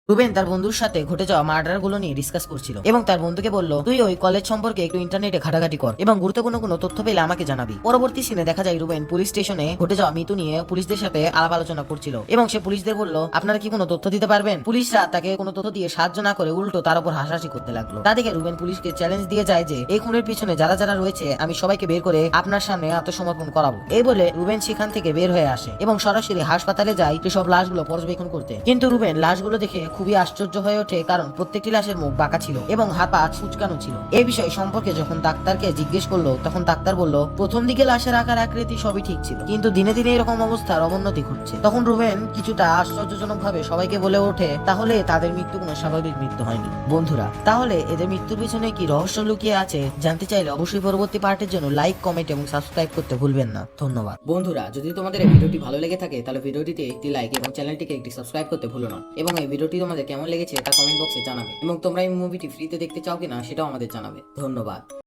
Ruben তার বন্ধুর সাথে ঘটে যাওয়া মার্ডার গুলো নিয়ে ডিসকাস করছিল এবং তার বন্ধুকে বলল, তুই ওই কলেজ সম্পর্কে একটু ইন্টারনেটে ঘাটাঘাটি কর এবং গুরুত্বপূর্ণ কোনো তথ্য পেলে আমাকে জানাবি। পরবর্তী সিনে দেখা যায় রুবেন পুলিশ স্টেশনে ঘটে যাওয়া মৃত্যু নিয়ে পুলিশদের সাথে আলাপ আলোচনা করছিল এবং সে পুলিশদের বলল, আপনারা কি কোনো তথ্য দিতে পারবেন? পুলিশরা তাকে কোনো তথ্য দিয়ে সাহায্য না করে উল্টো তার উপর হাসাহাসি করতে লাগলো। তা দেখে রুবেন পুলিশকে চ্যালেঞ্জ দিয়ে যায় যে এই খুনের পিছনে যারা যারা রয়েছে আমি সবাইকে বের করে আপনার সামনে আত্মসমর্পণ করাবো। এই বলে রুবেন সেখান থেকে বের হয়ে আসে এবং সরাসরি হাসপাতালে যায় সেসব লাশগুলো পর্যবেক্ষণ করতে। কিন্তু রুবেন লাশগুলো দেখে খুবই আশ্চর্য হয়ে ওঠে, কারণ প্রত্যেকটি লাশের মুখ বাঁকা ছিল এবং হাত পা কুঁচকানো ছিল। এই বিষয় সম্পর্কে যখন ডাক্তারকে জিজ্ঞেস করলো তখন ডাক্তার বলল, প্রথম দিকে লাশের আকার আকৃতি সবই ঠিক ছিল, কিন্তু দিনে দিনে এরকম অবস্থার অবনতি ঘটছে। তখন রুবেন কিছুটা আশ্চর্যজনক ভাবে সবাইকে বলে ওঠে, তাহলে তাদের মৃত্যু কোনো স্বাভাবিক মৃত্যু হয়নি। বন্ধুরা, তাহলে এদের মৃত্যুর পিছনে কি রহস্য লুকিয়ে আছে জানতে চাইলে অবশ্যই পরবর্তী পার্টের জন্য লাইক, কমেন্ট এবং সাবস্ক্রাইব করতে ভুলবেন না। ধন্যবাদ। বন্ধুরা, যদি তোমাদের এই ভিডিওটি ভালো লেগে থাকে তাহলে ভিডিওটিতে একটি লাইক এবং চ্যানেলটিকে একটি সাবস্ক্রাইব করতে ভুলো না এবং এই ভিডিওটি তোমাদের কেমন লেগেছে তা কমেন্ট বক্সে জানাবে এবং তোমরা এই মুভিটি ফ্রিতে দেখতে চাও কিনা সেটাও আমাদের জানাবে। ধন্যবাদ।